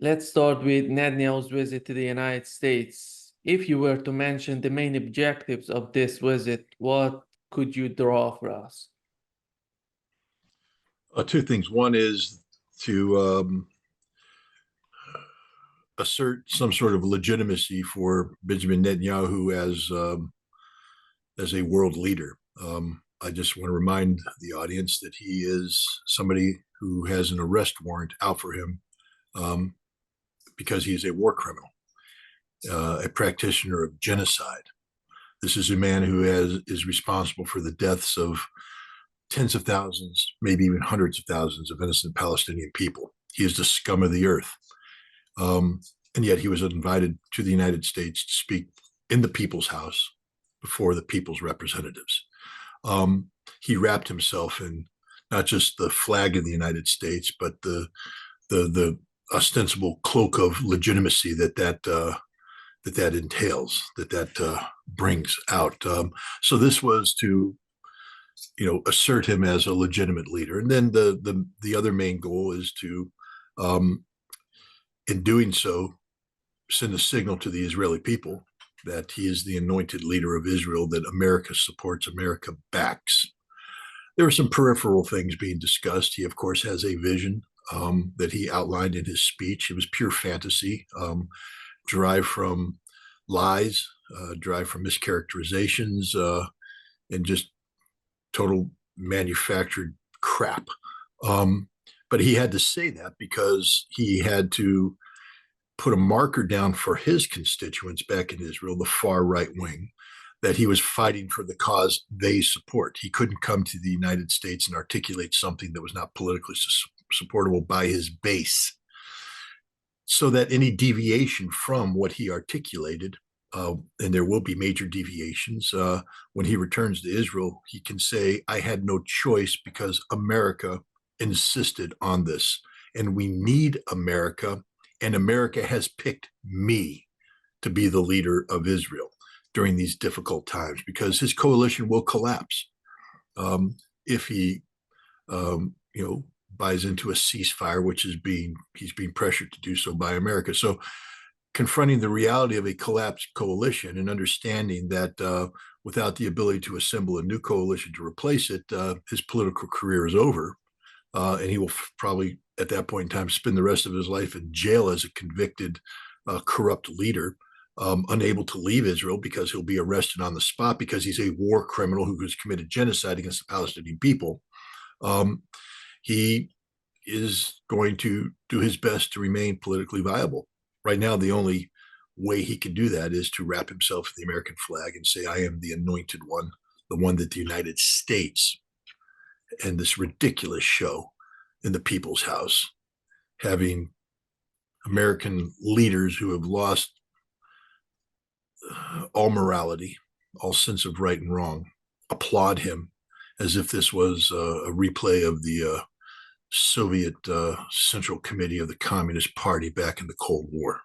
Let's start with Netanyahu's visit to the United States. If you were to mention the main objectives of this visit, what could you draw for us? Two things. One is to assert some sort of legitimacy for Benjamin Netanyahu as a world leader. I just want to remind the audience that he is somebody who has an arrest warrant out for him because he is a war criminal, a practitioner of genocide. This is a man who is responsible for the deaths of tens of thousands, maybe even hundreds of thousands of innocent Palestinian people. He is the scum of the earth. And yet he was invited to the United States to speak in the people's house before the people's representatives. He wrapped himself in not just the flag of the United States, but the ostensible cloak of legitimacy that entails, that brings out. So this was to, assert him as a legitimate leader. And then the other main goal is to, in doing so, send a signal to the Israeli people that he is the anointed leader of Israel, that America supports, America backs. There are some peripheral things being discussed. He, of course, has a vision that he outlined in his speech. It was pure fantasy, derived from lies, derived from mischaracterizations, and just total manufactured crap. But he had to say that because he had to put a marker down for his constituents back in Israel, the far right wing, that he was fighting for the cause they support. He couldn't come to the United States and articulate something that was not politically supportable by his base. So that any deviation from what he articulated, and there will be major deviations, when he returns to Israel, he can say, I had no choice because America insisted on this. And we need America, and America has picked me to be the leader of Israel during these difficult times, because his coalition will collapse if he, buys into a ceasefire, which he's being pressured to do so by America. So confronting the reality of a collapsed coalition and understanding that without the ability to assemble a new coalition to replace it, his political career is over. And he will probably, at that point in time, spend the rest of his life in jail as a convicted, corrupt leader, unable to leave Israel because he'll be arrested on the spot because he's a war criminal who has committed genocide against the Palestinian people. He is going to do his best to remain politically viable. Right now, the only way he can do that is to wrap himself in the American flag and say, I am the anointed one, the one that the United States, and this ridiculous show in the people's house, having American leaders who have lost all morality, all sense of right and wrong, applaud him as if this was a replay of the Soviet Central Committee of the Communist Party back in the Cold War.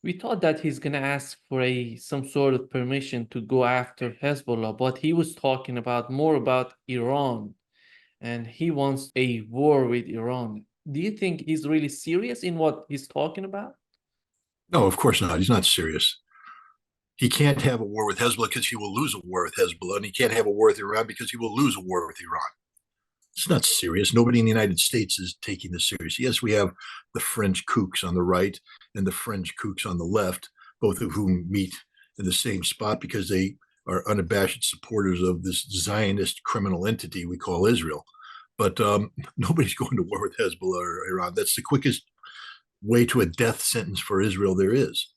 We thought that he's going to ask for some sort of permission to go after Hezbollah, but he was talking more about Iran, and he wants a war with Iran. Do you think he's really serious in what he's talking about? No, of course not. He's not serious. He can't have a war with Hezbollah because he will lose a war with Hezbollah, and he can't have a war with Iran because he will lose a war with Iran. It's not serious. Nobody in the United States is taking this serious. Yes, we have the French kooks on the right and the French kooks on the left, both of whom meet in the same spot because they are unabashed supporters of this Zionist criminal entity we call Israel. But nobody's going to war with Hezbollah or Iran. That's the quickest way to a death sentence for Israel there is.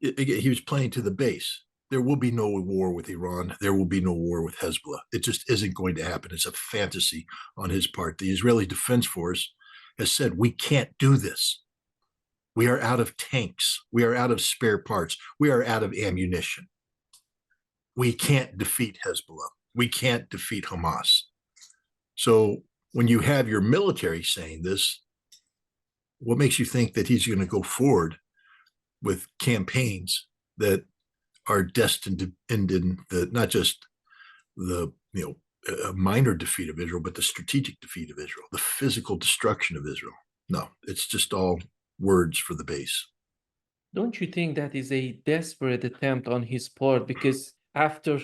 He was playing to the base. There will be no war with Iran. There will be no war with Hezbollah. It just isn't going to happen. It's a fantasy on his part. The Israeli Defense Force has said, we can't do this. We are out of tanks. We are out of spare parts. We are out of ammunition. We can't defeat Hezbollah. We can't defeat Hamas. So when you have your military saying this, what makes you think that he's going to go forward with campaigns that are destined to end in not just the a minor defeat of Israel, but the strategic defeat of Israel, the physical destruction of Israel. No, it's just all words for the base. Don't you think that is a desperate attempt on his part? Because after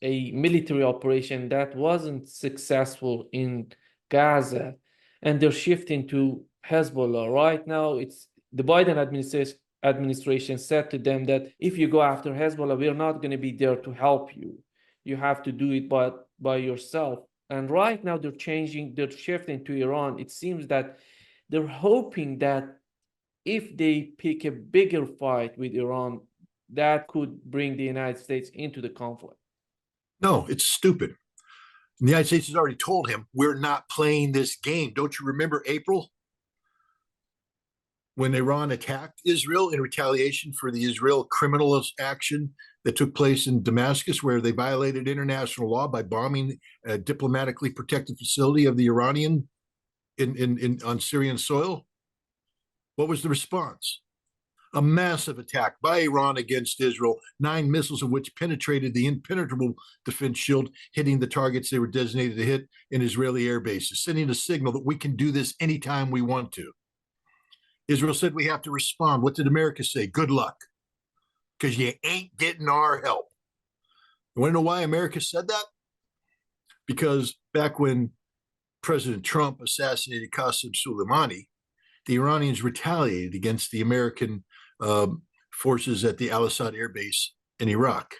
a military operation that wasn't successful in Gaza, and they're shifting to Hezbollah. Right now, it's the Biden administration said to them that if you go after Hezbollah, we're not going to be there to help you. You have to do it by yourself. And right now, they're shifting to Iran. It seems that they're hoping that if they pick a bigger fight with Iran, that could bring the United States into the conflict. No, it's stupid. And the United States has already told him, we're not playing this game. Don't you remember April? When Iran attacked Israel in retaliation for the Israel criminal action that took place in Damascus, where they violated international law by bombing a diplomatically protected facility of the Iranian on Syrian soil? What was the response? A massive attack by Iran against Israel, 9 missiles of which penetrated the impenetrable defense shield, hitting the targets they were designated to hit in Israeli air bases, sending a signal that we can do this anytime we want to. Israel said we have to respond. What did America say? Good luck, because you ain't getting our help. You want to know why America said that? Because back when President Trump assassinated Qasem Soleimani, the Iranians retaliated against the American forces at the Al-Assad air base in Iraq,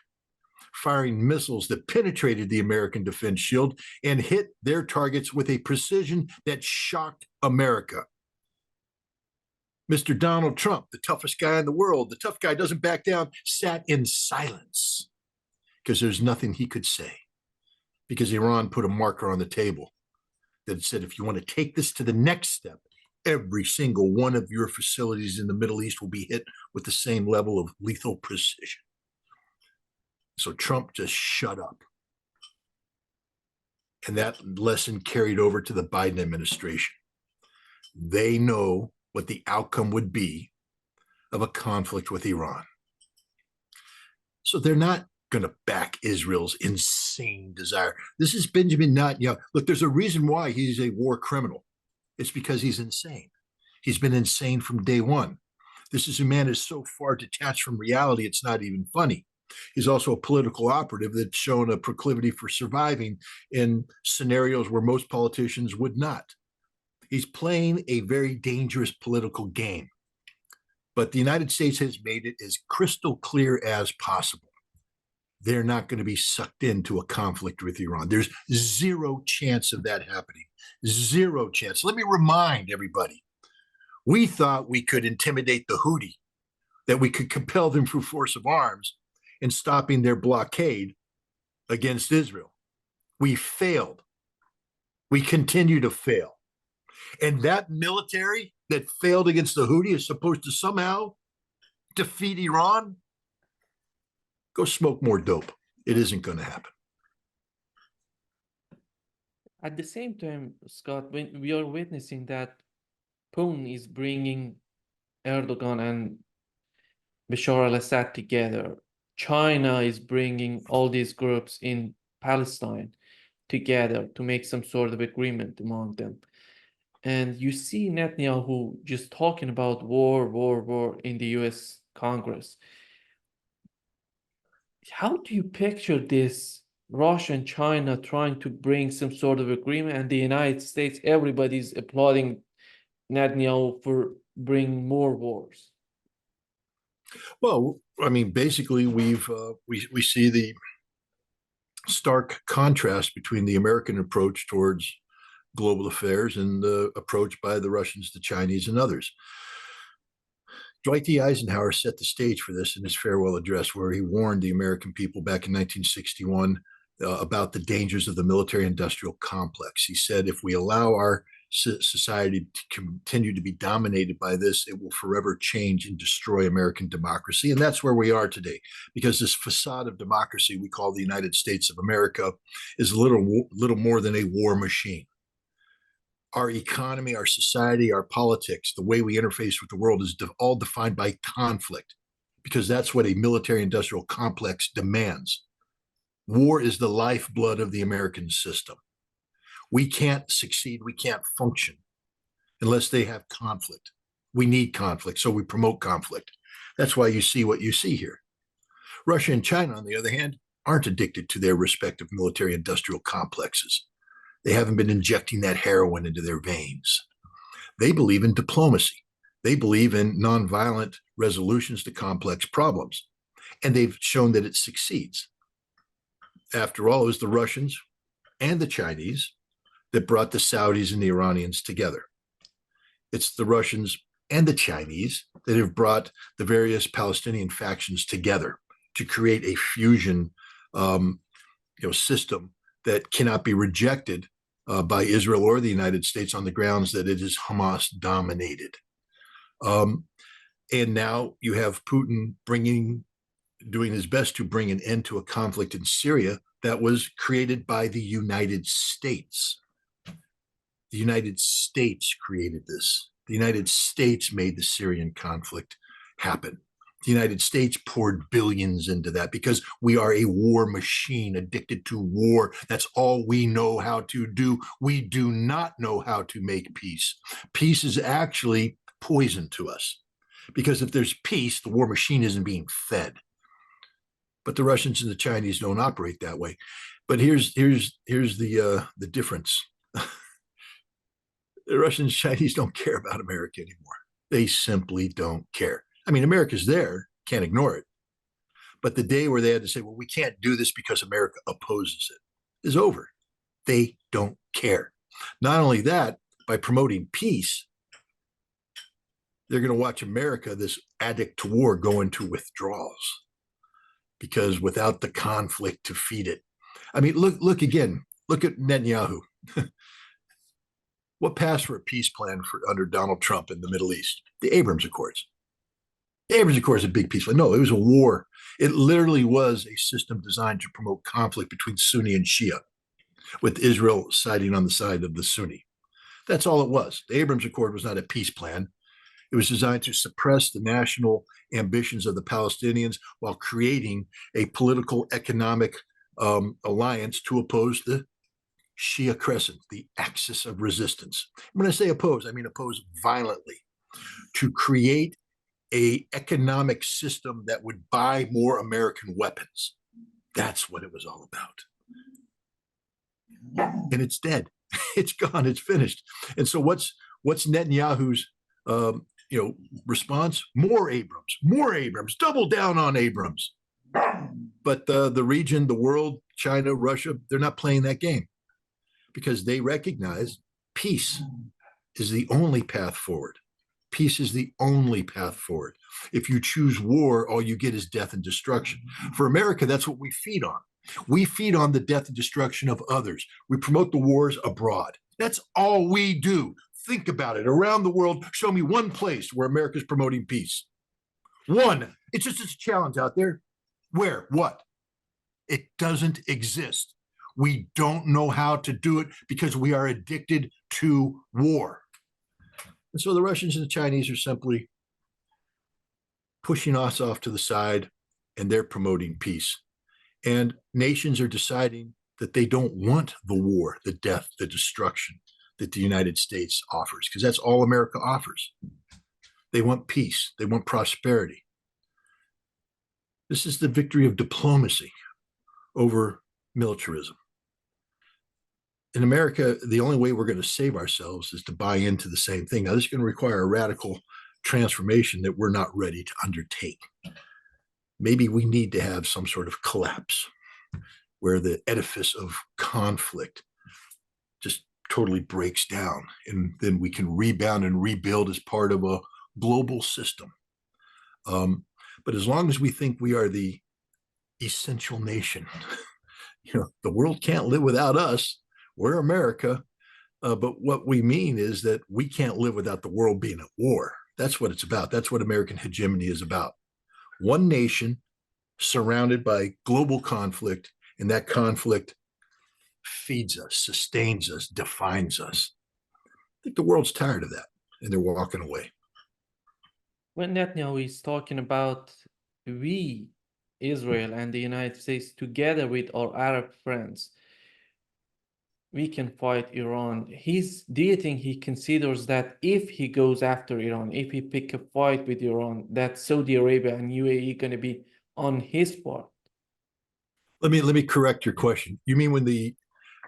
firing missiles that penetrated the American defense shield and hit their targets with a precision that shocked America. Mr. Donald Trump, the toughest guy in the world, the tough guy doesn't back down, sat in silence because there's nothing he could say, because Iran put a marker on the table that said, if you want to take this to the next step, every single one of your facilities in the Middle East will be hit with the same level of lethal precision. So Trump just shut up. And that lesson carried over to the Biden administration. They know what the outcome would be of a conflict with Iran. So they're not going to back Israel's insane desire. This is Benjamin Netanyahu. Look, there's a reason why he's a war criminal. It's because he's insane. He's been insane from day one. This is a man who's so far detached from reality, it's not even funny. He's also a political operative that's shown a proclivity for surviving in scenarios where most politicians would not. He's playing a very dangerous political game. But the United States has made it as crystal clear as possible. They're not going to be sucked into a conflict with Iran. There's zero chance of that happening. Zero chance. Let me remind everybody, we thought we could intimidate the Houthi, that we could compel them through force of arms in stopping their blockade against Israel. We failed. We continue to fail. And that military that failed against the Houthi is supposed to somehow defeat Iran? Go smoke more dope. It isn't going to happen. At the same time, Scott, when we are witnessing that Putin is bringing Erdogan and Bashar al-Assad together, China is bringing all these groups in Palestine together to make some sort of agreement among them. And you see Netanyahu just talking about war in the US Congress. How do you picture this Russia and China trying to bring some sort of agreement, and the United States, everybody's applauding Netanyahu for bringing more wars? Well, I mean, basically, we see the stark contrast between the American approach towards global affairs and the approach by the Russians, the Chinese, and others. Dwight D. Eisenhower set the stage for this in his farewell address, where he warned the American people back in 1961 about the dangers of the military-industrial complex. He said, if we allow our society to continue to be dominated by this, it will forever change and destroy American democracy. And that's where we are today, because this facade of democracy we call the United States of America is little more than a war machine. Our economy, our society, our politics, the way we interface with the world is all defined by conflict, because that's what a military-industrial complex demands. War is the lifeblood of the American system. We can't succeed, we can't function unless they have conflict. We need conflict, so we promote conflict. That's why you see what you see here. Russia and China, on the other hand, aren't addicted to their respective military industrial complexes. They haven't been injecting that heroin into their veins. They believe in diplomacy. They believe in nonviolent resolutions to complex problems. And they've shown that it succeeds. After all, it was the Russians and the Chinese that brought the Saudis and the Iranians together. It's the Russians and the Chinese that have brought the various Palestinian factions together to create a fusion system that cannot be rejected by Israel or the United States on the grounds that it is Hamas dominated. And now you have Putin doing his best to bring an end to a conflict in Syria that was created by the United States. The United States created this. The United States made the Syrian conflict happen. The United States poured billions into that because we are a war machine, addicted to war. That's all we know how to do. We do not know how to make peace. Peace is actually poison to us because if there's peace, the war machine isn't being fed. But the Russians and the Chinese don't operate that way. But here's the difference. The Russians and Chinese don't care about America anymore. They simply don't care. I mean, America's there, can't ignore it. But the day where they had to say, well, we can't do this because America opposes it is over. They don't care. Not only that, by promoting peace, they're going to watch America, this addict to war, go into withdrawals because without the conflict to feed it. I mean, look again, look at Netanyahu. What passed for a peace plan under Donald Trump in the Middle East? The Abrams Accords. The Abrams Accords is a big peace plan. No, it was a war. It literally was a system designed to promote conflict between Sunni and Shia, with Israel siding on the side of the Sunni. That's all it was. The Abrams Accord was not a peace plan. It was designed to suppress the national ambitions of the Palestinians while creating a political, economic alliance to oppose the Shia Crescent, the axis of resistance. When I say oppose, I mean oppose violently, to create an economic system that would buy more American weapons. That's what it was all about. And it's dead. It's gone. It's finished. And so what's Netanyahu's response? More Abrams, double down on Abrams. But the region, the world, China, Russia, they're not playing that game because they recognize peace is the only path forward. Peace is the only path forward. If you choose war, all you get is death and destruction. For America, that's what we feed on. We feed on the death and destruction of others. We promote the wars abroad. That's all we do. Think about it. Around the world, show me one place where America's promoting peace. One. It's just a challenge out there. Where? What? It doesn't exist. We don't know how to do it because we are addicted to war. And so the Russians and the Chinese are simply pushing us off to the side, and they're promoting peace. And nations are deciding that they don't want the war, the death, the destruction that the United States offers, because that's all America offers. They want peace. They want prosperity. This is the victory of diplomacy over militarism. In America, the only way we're going to save ourselves is to buy into the same thing. Now, this is going to require a radical transformation that we're not ready to undertake. Maybe we need to have some sort of collapse where the edifice of conflict just totally breaks down, and then we can rebound and rebuild as part of a global system. But as long as we think we are the essential nation, the world can't live without us. We're America, but what we mean is that we can't live without the world being at war. That's what it's about. That's what American hegemony is about. One nation surrounded by global conflict, and that conflict feeds us, sustains us, defines us. I think the world's tired of that, and they're walking away. When Netanyahu is talking about we, Israel and the United States, together with our Arab friends, we can fight Iran. Do you think he considers that if he goes after Iran, if he pick a fight with Iran, that Saudi Arabia and UAE gonna be on his part? Let me correct your question. You mean when the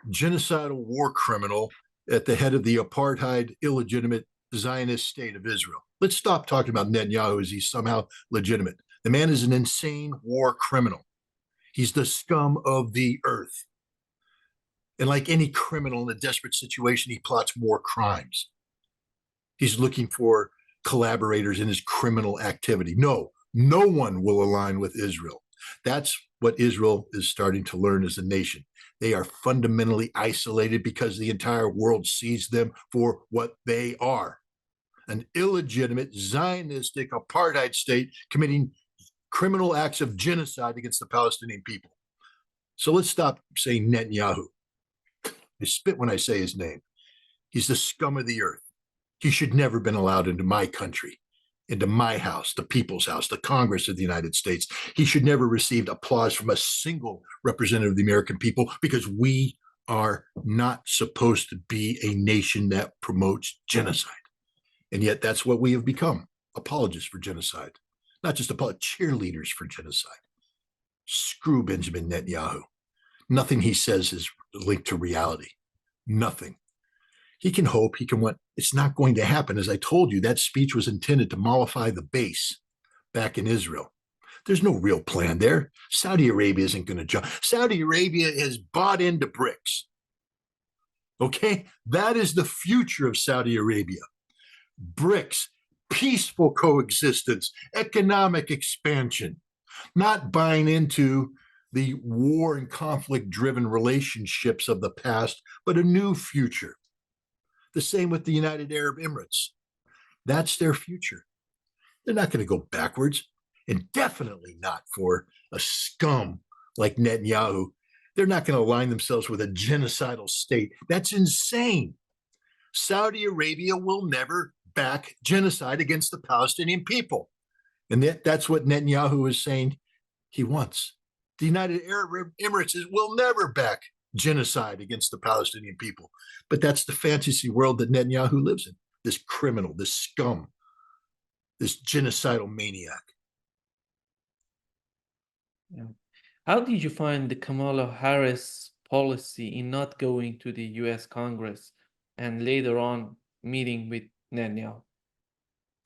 genocidal war criminal at the head of the apartheid, illegitimate Zionist state of Israel? Let's stop talking about Netanyahu as he's somehow legitimate. The man is an insane war criminal. He's the scum of the earth. And like any criminal in a desperate situation, he plots more crimes. He's looking for collaborators in his criminal activity. No one will align with Israel. That's what Israel is starting to learn as a nation. They are fundamentally isolated because the entire world sees them for what they are: an illegitimate Zionistic apartheid state committing criminal acts of genocide against the Palestinian people. So let's stop saying Netanyahu. I spit when I say his name. He's the scum of the earth. He should never have been allowed into my country, into my house, the people's house, the Congress of the United States. He should never received applause from a single representative of the American people, because we are not supposed to be a nation that promotes genocide. And yet that's what we have become: apologists for genocide. Not just cheerleaders for genocide. Screw Benjamin Netanyahu. Nothing he says is linked to reality. Nothing. He can hope, he can want. It's not going to happen. As I told you, that speech was intended to mollify the base back in Israel. There's no real plan there. Saudi Arabia isn't going to jump. Saudi Arabia has bought into BRICS. Okay? That is the future of Saudi Arabia. BRICS, peaceful coexistence, economic expansion, not buying into the war and conflict-driven relationships of the past, but a new future. The same with the United Arab Emirates. That's their future. They're not going to go backwards, and definitely not for a scum like Netanyahu. They're not going to align themselves with a genocidal state. That's insane. Saudi Arabia will never back genocide against the Palestinian people. And that's what Netanyahu is saying he wants. The United Arab Emirates will never back genocide against the Palestinian people. But that's the fantasy world that Netanyahu lives in. This criminal, this scum, this genocidal maniac. Yeah. How did you find the Kamala Harris policy in not going to the US Congress and later on meeting with Netanyahu?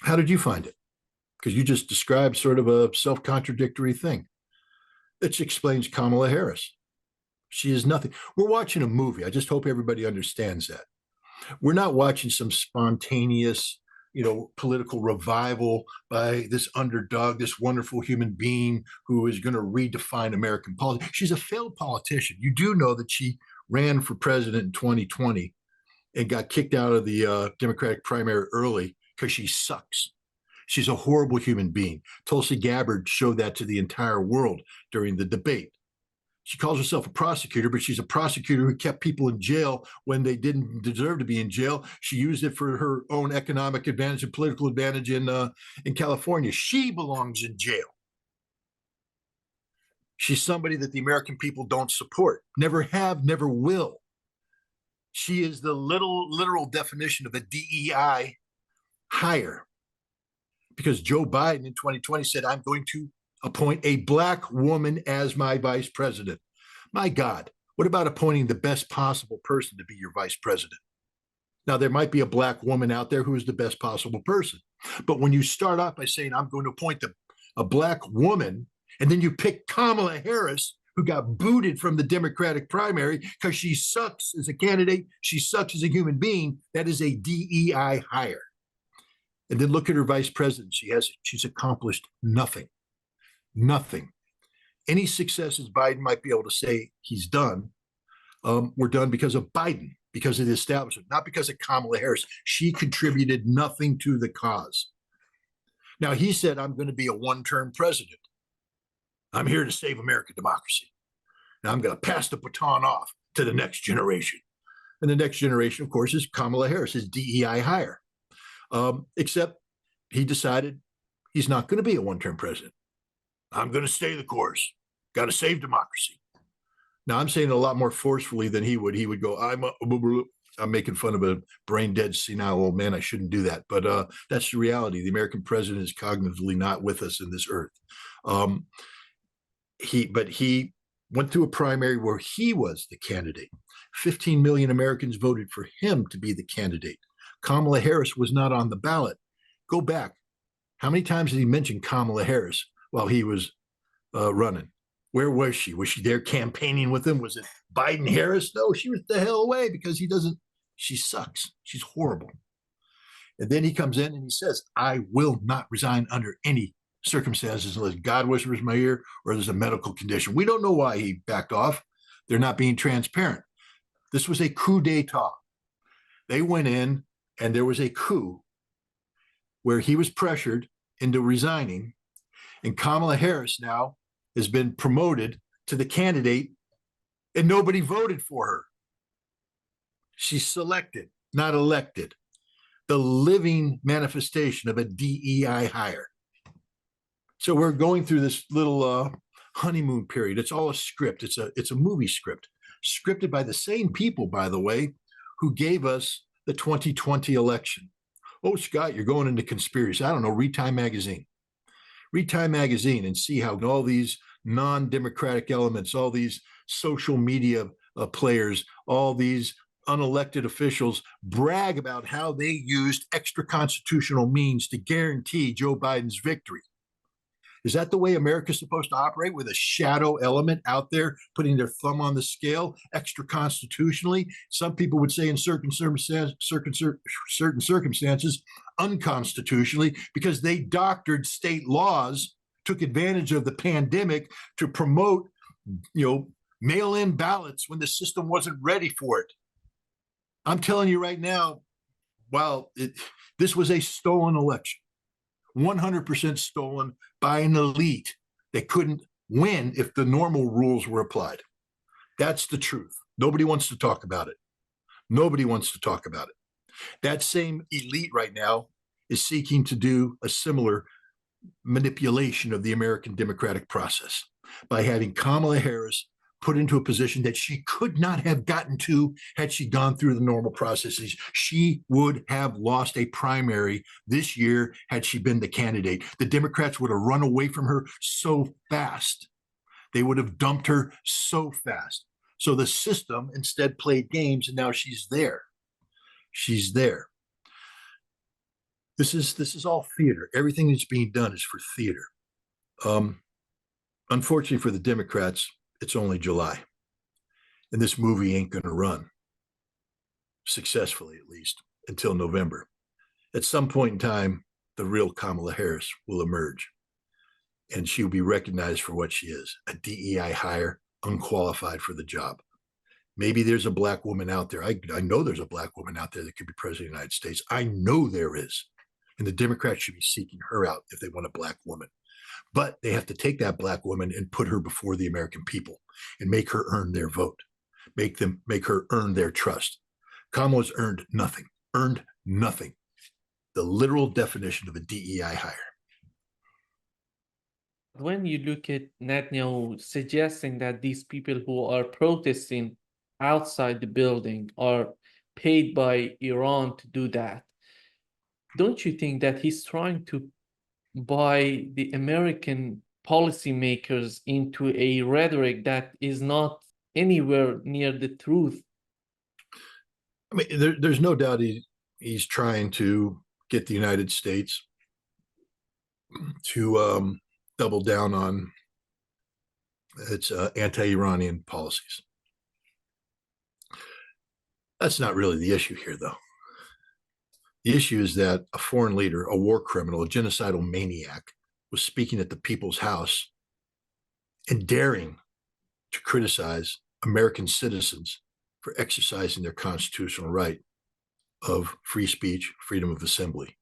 How did you find it? Because you just described sort of a self-contradictory thing. It explains Kamala Harris. She is nothing. We're watching a movie. I just hope everybody understands that. We're not watching some spontaneous, political revival by this underdog, this wonderful human being who is going to redefine American politics. She's a failed politician. You do know that she ran for president in 2020 and got kicked out of the Democratic primary early because she sucks. She's a horrible human being. Tulsi Gabbard showed that to the entire world during the debate. She calls herself a prosecutor, but she's a prosecutor who kept people in jail when they didn't deserve to be in jail. She used it for her own economic advantage and political advantage in California. She belongs in jail. She's somebody that the American people don't support, never have, never will. She is the literal definition of a DEI hire. Because Joe Biden in 2020 said, I'm going to appoint a Black woman as my vice president. My God, what about appointing the best possible person to be your vice president? Now, there might be a Black woman out there who is the best possible person. But when you start off by saying, I'm going to appoint a Black woman, and then you pick Kamala Harris, who got booted from the Democratic primary because she sucks as a candidate, she sucks as a human being, that is a DEI hire. And then look at her vice president. She's accomplished nothing. Nothing. Any successes Biden might be able to say he's done were done because of Biden, because of the establishment, not because of Kamala Harris. She contributed nothing to the cause. Now, he said, I'm going to be a one-term president. I'm here to save American democracy. Now I'm going to pass the baton off to the next generation. And the next generation, of course, is Kamala Harris, his DEI hire. Except he decided he's not going to be a one-term president. I'm going to stay the course. Got to save democracy. Now, I'm saying it a lot more forcefully than he would. He would go, I'm making fun of a brain dead senile old man. I shouldn't do that. But that's the reality. The American president is cognitively not with us in this earth. He went through a primary where he was the candidate. 15 million Americans voted for him to be the candidate. Kamala Harris was not on the ballot. Go back. How many times did he mention Kamala Harris while he was running? Where was she? Was she there campaigning with him? Was it Biden Harris? No, she was the hell away because she sucks. She's horrible. And then he comes in and he says, I will not resign under any circumstances unless God whispers in my ear or there's a medical condition. We don't know why he backed off. They're not being transparent. This was a coup d'etat. They went in and there was a coup where he was pressured into resigning. And Kamala Harris now has been promoted to the candidate and nobody voted for her. She's selected, not elected. The living manifestation of a DEI hire. So we're going through this little honeymoon period. It's all a script. It's a movie script, scripted by the same people, by the way, who gave us the 2020 election. Oh, Scott, you're going into conspiracy. I don't know, read Time magazine. Read Time magazine and see how all these non-democratic elements, all these social media players, all these unelected officials brag about how they used extra constitutional means to guarantee Joe Biden's victory. Is that the way America's supposed to operate, with a shadow element out there putting their thumb on the scale extra constitutionally? Some people would say in certain circumstances unconstitutionally, because they doctored state laws, took advantage of the pandemic to promote, mail-in ballots when the system wasn't ready for it. I'm telling you right now, this was a stolen election. 100% stolen by an elite that couldn't win if the normal rules were applied. That's the truth. Nobody wants to talk about it. Nobody wants to talk about it. That same elite right now is seeking to do a similar manipulation of the American democratic process by having Kamala Harris put into a position that she could not have gotten to had she gone through the normal processes. She would have lost a primary this year had she been the candidate. The Democrats would have run away from her so fast. They would have dumped her so fast. So the system instead played games, and now she's there. She's there. This is all theater. Everything that's being done is for theater. Unfortunately for the Democrats, it's only July, and this movie ain't going to run successfully, at least, until November. At some point in time, the real Kamala Harris will emerge, and she'll be recognized for what she is, a DEI hire, unqualified for the job. Maybe there's a black woman out there. I know there's a black woman out there that could be president of the United States. I know there is, and the Democrats should be seeking her out if they want a black woman. But they have to take that black woman and put her before the American people and make her earn their vote, make her earn their trust. Kamala's earned nothing. The literal definition of a DEI hire. When you look at Netanyahu suggesting that these people who are protesting outside the building are paid by Iran to do that, don't you think that he's trying to buy the American policymakers into a rhetoric that is not anywhere near the truth? I mean, there's no doubt he's trying to get the United States to double down on its anti-Iranian policies. That's not really the issue here, though. The issue is that a foreign leader, a war criminal, a genocidal maniac, was speaking at the People's House and daring to criticize American citizens for exercising their constitutional right of free speech, freedom of assembly.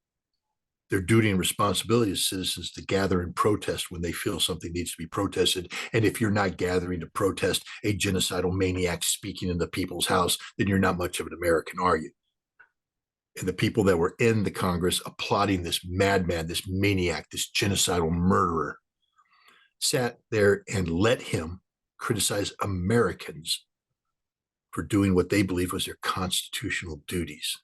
Their duty and responsibility as citizens to gather and protest when they feel something needs to be protested. And if you're not gathering to protest a genocidal maniac speaking in the People's House, then you're not much of an American, are you? And the people that were in the Congress applauding this madman, this maniac, this genocidal murderer, sat there and let him criticize Americans for doing what they believe was their constitutional duties.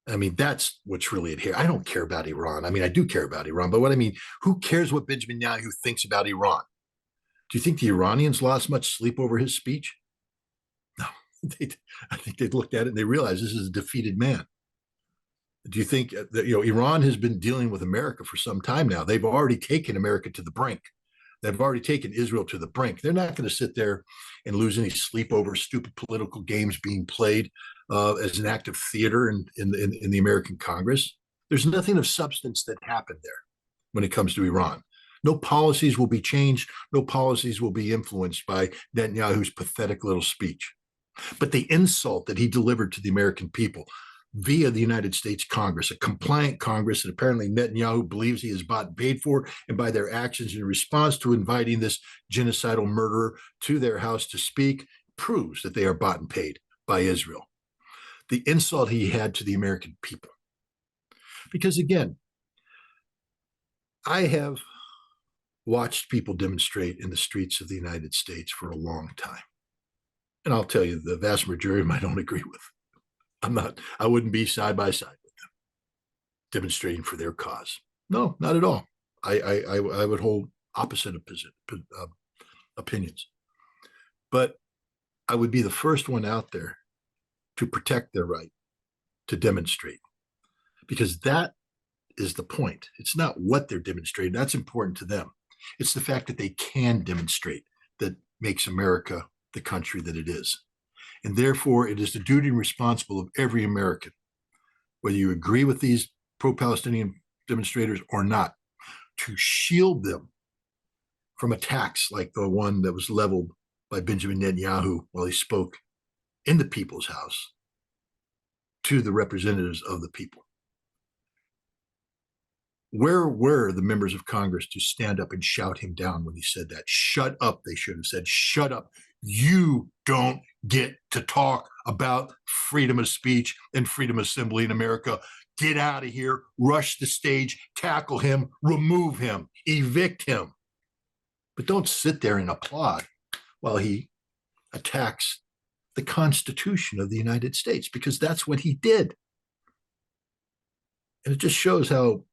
I mean, that's what's really at here. I don't care about Iran. I mean, I do care about Iran, but what I mean, who cares what Benjamin Netanyahu thinks about Iran? Do you think the Iranians lost much sleep over his speech? No. I think they looked at it and they realized this is a defeated man. Do you think that, Iran has been dealing with America for some time now? They've already taken America to the brink. They've already taken Israel to the brink. They're not going to sit there and lose any sleep over stupid political games being played as an act of theater in the American Congress. There's nothing of substance that happened there when it comes to Iran. No policies will be changed. No policies will be influenced by Netanyahu's pathetic little speech. But the insult that he delivered to the American people via the United States Congress, a compliant Congress that apparently Netanyahu believes he has bought and paid for, and by their actions in response to inviting this genocidal murderer to their house to speak, proves that they are bought and paid by Israel. The insult he had to the American people. Because again, I have watched people demonstrate in the streets of the United States for a long time. And I'll tell you, the vast majority of them I don't agree with. I wouldn't be side by side with them demonstrating for their cause. No, not at all. I would hold opposite opinions. But I would be the first one out there to protect their right to demonstrate, because that is the point. It's not what they're demonstrating. That's important to them. It's the fact that they can demonstrate that makes America the country that it is. And therefore, it is the duty and responsible of every American, whether you agree with these pro-Palestinian demonstrators or not, to shield them from attacks like the one that was leveled by Benjamin Netanyahu while he spoke in the People's House to the representatives of the people. Where were the members of Congress to stand up and shout him down when he said that? Shut up, they should have said. Shut up. You don't get to talk about freedom of speech and freedom of assembly in America. Get out of here, rush the stage, tackle him, remove him, evict him. But don't sit there and applaud while he attacks the Constitution of the United States, because that's what he did. And it just shows how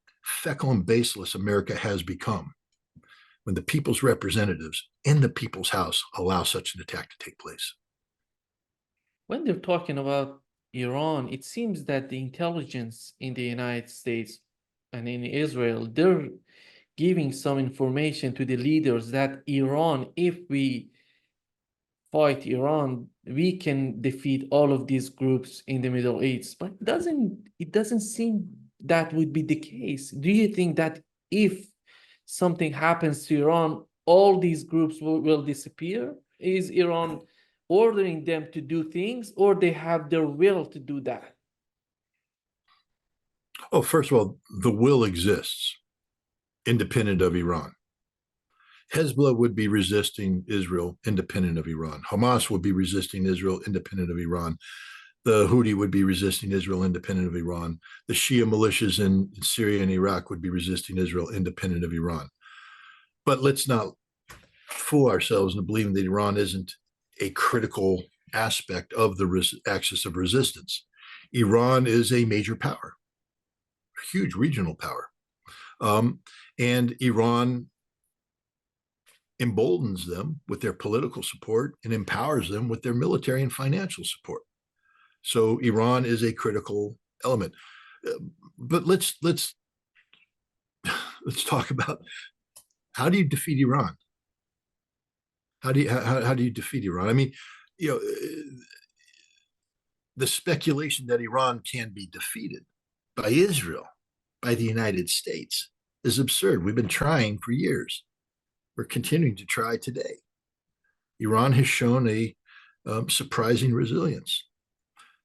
feckle and baseless America has become when the people's representatives in the people's house allow such an attack to take place. When they're talking about Iran, it seems that the intelligence in the United States and in Israel, they're giving some information to the leaders that Iran, if we fight Iran, we can defeat all of these groups in the Middle East. But it doesn't seem that would be the case. Do you think that if something happens to Iran, all these groups will disappear? Is Iran ordering them to do things, or they have their will to do that? Oh, first of all, the will exists, independent of Iran. Hezbollah would be resisting Israel, independent of Iran. Hamas would be resisting Israel, independent of Iran. The Houthi would be resisting Israel, independent of Iran. The Shia militias in Syria and Iraq would be resisting Israel, independent of Iran. But let's not fool ourselves into believing that Iran isn't a critical aspect of the axis of resistance. Iran is a major power, a huge regional power. And Iran emboldens them with their political support and empowers them with their military and financial support. So Iran is a critical element. But let's talk about, how do you defeat Iran? How do you defeat Iran? I mean, the speculation that Iran can be defeated by Israel, by the United States, is absurd. We've been trying for years. We're continuing to try today. Iran has shown a surprising resilience.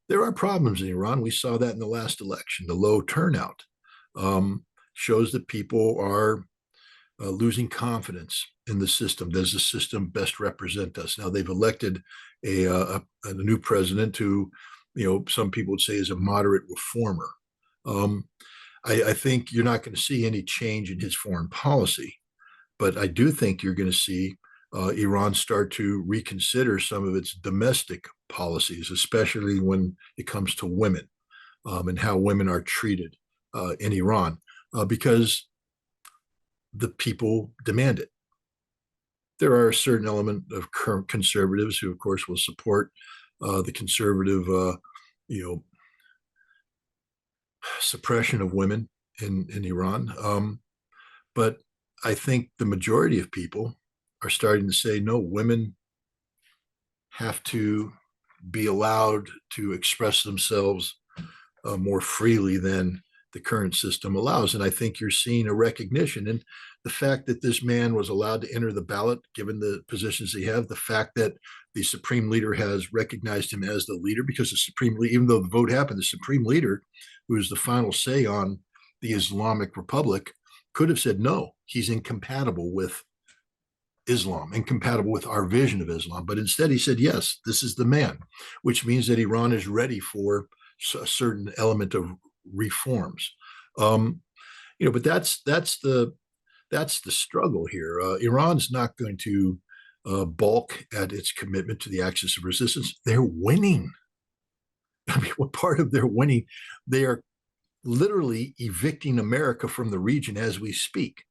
There are problems in Iran. We saw that in the last election. The low turnout shows that people are losing confidence in the system. Does the system best represent us? Now, they've elected a new president who, some people would say is a moderate reformer. I think you're not going to see any change in his foreign policy. But I do think you're going to see Iran start to reconsider some of its domestic policies, especially when it comes to women and how women are treated in Iran, because the people demand it. There are a certain element of current conservatives who, of course, will support the conservative, suppression of women in Iran. But I think the majority of people are starting to say, no, women have to be allowed to express themselves more freely than the current system allows. And I think you're seeing a recognition. And the fact that this man was allowed to enter the ballot, given the positions he have, the fact that the supreme leader has recognized him as the leader, because the supreme leader, even though the vote happened, the supreme leader, who is the final say on the Islamic Republic, could have said, no, he's incompatible with Islam, incompatible with our vision of Islam. But instead he said, yes, this is the man, which means that Iran is ready for a certain element of reforms. But that's the struggle here. Iran's not going to balk at its commitment to the axis of resistance. They're winning. I mean, what part of their winning? They are literally evicting America from the region as we speak.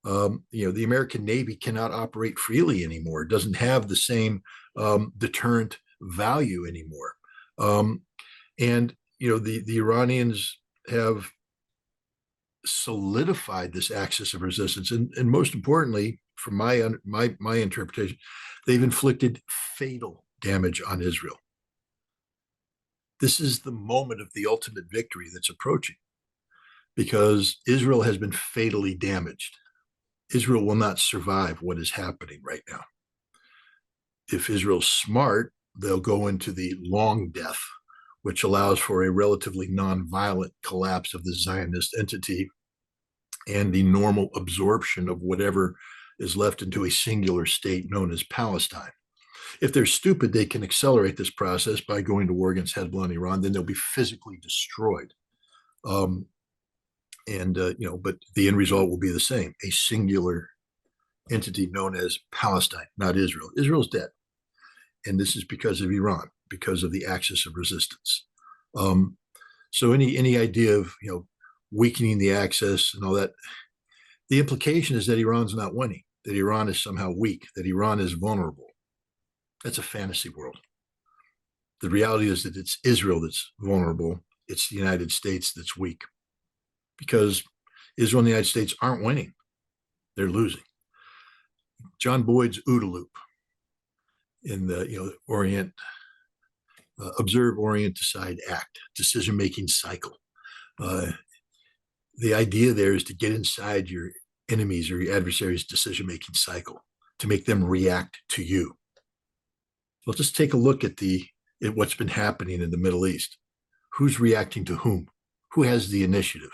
The American Navy cannot operate freely anymore. It doesn't have the same deterrent value anymore. And the Iranians have solidified this axis of resistance, and most importantly, from my interpretation, they've inflicted fatal damage on Israel. This is the moment of the ultimate victory that's approaching, because Israel has been fatally damaged. Israel will not survive what is happening right now. If Israel's smart, they'll go into the long death, which allows for a relatively nonviolent collapse of the Zionist entity and the normal absorption of whatever is left into a singular state known as Palestine. If they're stupid, they can accelerate this process by going to war against Hezbollah and Iran. Then they'll be physically destroyed. But the end result will be the same: a singular entity known as Palestine, not Israel. Israel's dead. And this is because of Iran, because of the axis of resistance. So any idea of weakening the axis and all that, the implication is that Iran's not winning, that Iran is somehow weak, that Iran is vulnerable. That's a fantasy world. The reality is that it's Israel that's vulnerable. It's the United States that's weak, because Israel and the United States aren't winning. They're losing. John Boyd's OODA loop in the Orient, observe, orient, decide, act, decision-making cycle. The idea there is to get inside your enemies or your adversaries' decision-making cycle, to make them react to you. Let's just take a look at what's been happening in the Middle East. Who's reacting to whom? Who has the initiative?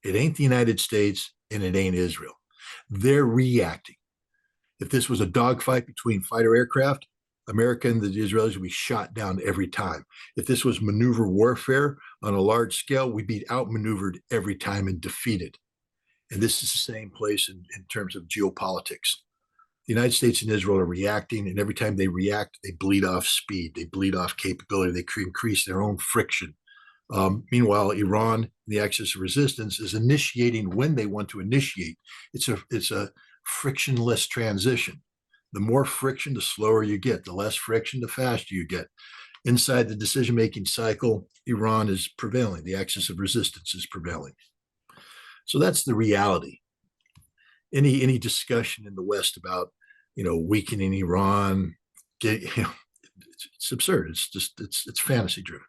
It ain't the United States and it ain't Israel. They're reacting. If this was a dogfight between fighter aircraft, America and the Israelis would be shot down every time. If this was maneuver warfare on a large scale, we'd be outmaneuvered every time and defeated. And this is the same place in terms of geopolitics. The United States and Israel are reacting, and every time they react, they bleed off speed, they bleed off capability, they increase their own friction. Meanwhile, Iran, the axis of resistance, is initiating when they want to initiate. It's a frictionless transition. The more friction, the slower you get. The less friction, the faster you get. Inside the decision-making cycle, Iran is prevailing. The axis of resistance is prevailing. So that's the reality. Any discussion in the West about weakening Iran, it's absurd. It's fantasy driven.